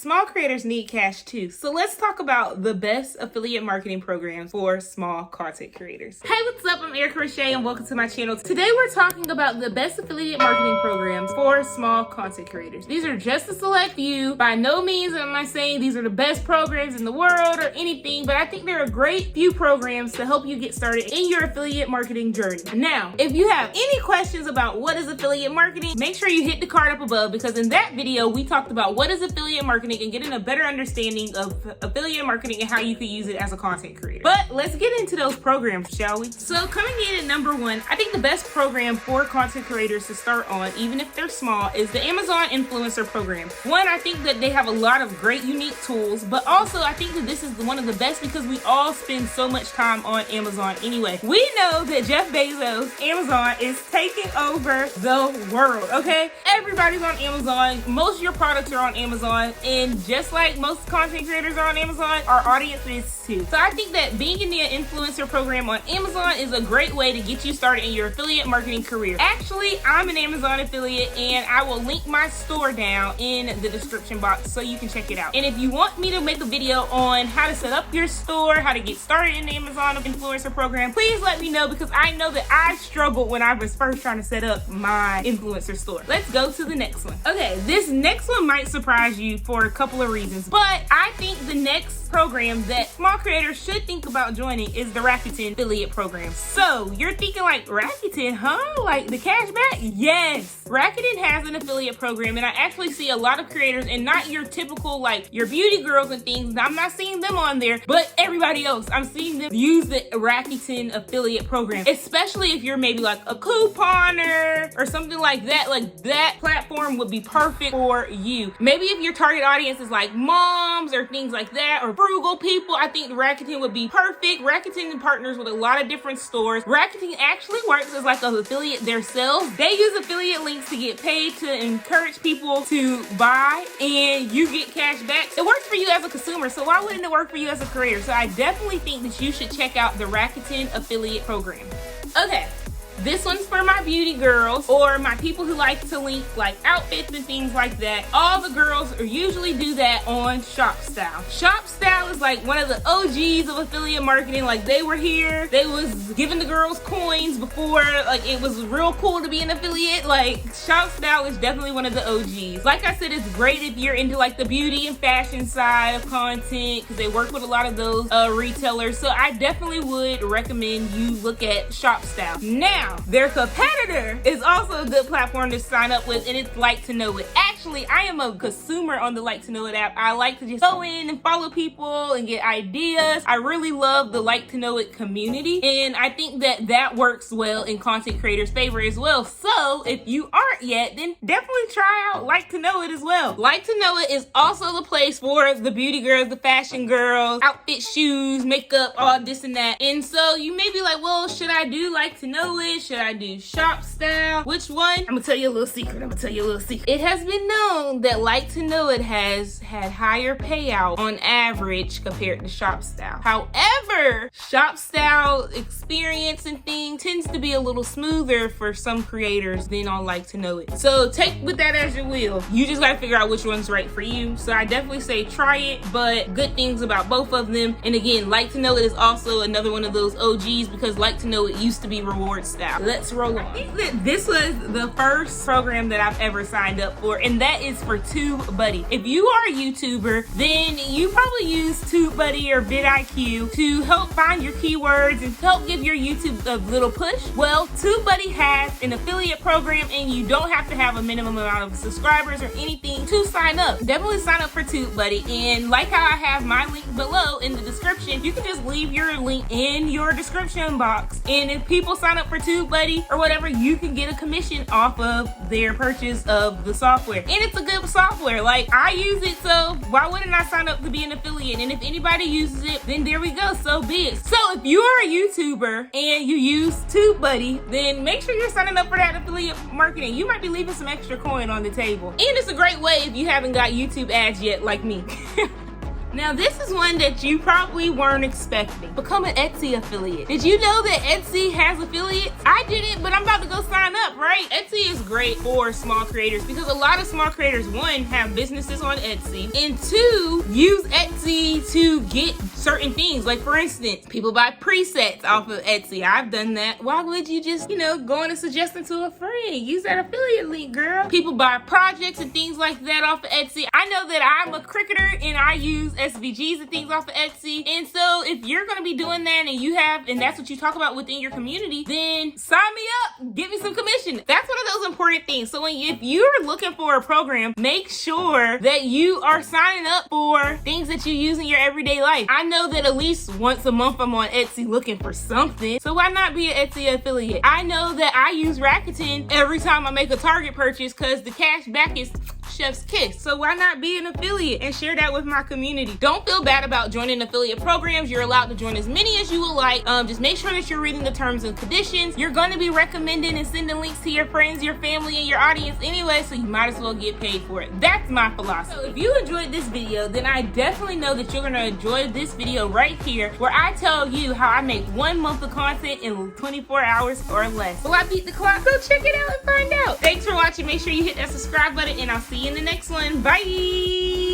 Small creators need cash too. So let's talk about the best affiliate marketing programs for small content creators. Hey, what's up? I'm Rasha and welcome to my channel. Today we're talking about the best affiliate marketing programs for small content creators. These are just a select few. By no means am I saying these are the best programs in the world or anything, but I think they're a great few programs to help you get started in your affiliate marketing journey. Now, if you have any questions about what is affiliate marketing, make sure you hit the card up above, because in that video we talked about what is affiliate marketing and getting a better understanding of affiliate marketing and how you can use it as a content creator. But let's get into those programs, shall we? So coming in at number one, I think the best program for content creators to start on, even if they're small, is the Amazon Influencer Program. One, I think that they have a lot of great unique tools, but also I think that this is one of the best because we all spend so much time on Amazon anyway. We know that Jeff Bezos, Amazon, is taking over the world, okay? Everybody's on Amazon. Most of your products are on Amazon, and just like most content creators are on Amazon, our audience is too. So I think that being in the influencer program on Amazon is a great way to get you started in your affiliate marketing career. Actually, I'm an Amazon affiliate and I will link my store down in the description box so you can check it out. And if you want me to make a video on how to set up your store, how to get started in the Amazon influencer program, please let me know, because I know that I struggled when I was first trying to set up my influencer store. Let's go to the next one. Okay, this next one might surprise you for a couple of reasons, but I think the next program that small creators should think about joining is the Rakuten affiliate program. So you're thinking like, Rakuten, huh? Like the cashback? Yes. Rakuten has an affiliate program, and I actually see a lot of creators, and not your typical like your beauty girls and things. I'm not seeing them on there, but everybody else, I'm seeing them use the Rakuten affiliate program, especially if you're maybe like a couponer or something like that. Like that platform would be perfect for you. Maybe if your target audience is like moms or things like that, or frugal people, I think Rakuten would be perfect. Rakuten partners with a lot of different stores. Rakuten actually works as like an affiliate themselves. They use affiliate links to get paid to encourage people to buy, and you get cash back. It works for you as a consumer, so why wouldn't it work for you as a creator? So I definitely think that you should check out the Rakuten affiliate program. Okay. This one's for my beauty girls or my people who like to link like outfits and things like that. All the girls usually do that on ShopStyle. ShopStyle is like one of the OGs of affiliate marketing. Like they were here. They was giving the girls coins before like it was real cool to be an affiliate. Like ShopStyle is definitely one of the OGs. Like I said, it's great if you're into like the beauty and fashion side of content, because they work with a lot of those retailers. So I definitely would recommend you look at ShopStyle. Now, their competitor is also a good platform to sign up with, and it's Like to Know It. Actually, I am a consumer on the Like to Know It app. I like to just go in and follow people and get ideas. I really love the Like to Know It community, and I think that that works well in content creators' favor as well. So if you aren't yet, then definitely try out Like to Know It as well. Like to Know It is also the place for the beauty girls, the fashion girls, outfit, shoes, makeup, all this and that. And so you may be like, well, should I do Like to Know It? Should I do ShopStyle? Which one? I'm gonna tell you a little secret. It has been known that Like to Know It has had higher payout on average compared to ShopStyle. However, ShopStyle experience and thing tends to be a little smoother for some creators than on Like to Know It. So take with that as you will. You just gotta figure out which one's right for you. So I definitely say try it, but good things about both of them. And again, Like to Know It is also another one of those OGs, because Like to Know It used to be reward style. Let's roll on. I think that this was the first program that I've ever signed up for, and that is for TubeBuddy. If you are a YouTuber, then you probably use TubeBuddy or vidIQ to help find your keywords and help give your YouTube a little push. Well, TubeBuddy has an affiliate program, and you don't have to have a minimum amount of subscribers or anything to sign up. Definitely sign up for TubeBuddy, and like how I have my link below in the description, you can just leave your link in your description box, and if people sign up for TubeBuddy or whatever, you can get a commission off of their purchase of the software. And it's a good software. Like, I use it, so why wouldn't I sign up to be an affiliate? And if anybody uses it, then there we go, so be it. So if you are a YouTuber and you use TubeBuddy, then make sure you're signing up for that affiliate marketing. You might be leaving some extra coin on the table. And it's a great way if you haven't got YouTube ads yet like me. Now this is one that you probably weren't expecting. Become an Etsy affiliate. Did you know that Etsy has affiliates? I didn't, but I'm about to go sign up, right? Etsy is great for small creators because a lot of small creators, one, have businesses on Etsy, and two, use Etsy to get certain things. Like for instance, people buy presets off of Etsy. I've done that. Why would you just, go on and suggest them to a friend? Use that affiliate link, girl. People buy projects and things like that off of Etsy. I know that I'm a cricketer and I use SVGs and things off of Etsy. And so if you're going to be doing that and that's what you talk about within your community, then sign me up. Give me some commission. That's one of those important things. So if you're looking for a program, make sure that you are signing up for things that you use in your everyday life. I know that at least once a month I'm on Etsy looking for something. So why not be an Etsy affiliate? I know that I use Rakuten every time I make a Target purchase because the cash back is chef's kiss. So why not be an affiliate and share that with my community? Don't feel bad about joining affiliate programs. You're allowed to join as many as you would like. Just make sure that you're reading the terms and conditions. You're going to be recommending and sending links to your friends, your family, and your audience anyway, so you might as well get paid for it. That's my philosophy. So if you enjoyed this video, then I definitely know that you're going to enjoy this video right here where I tell you how I make 1 month of content in 24 hours or less. Will I beat the clock? Go check it out and find out. Thanks for watching. Make sure you hit that subscribe button and I'll see you in the next one. Bye.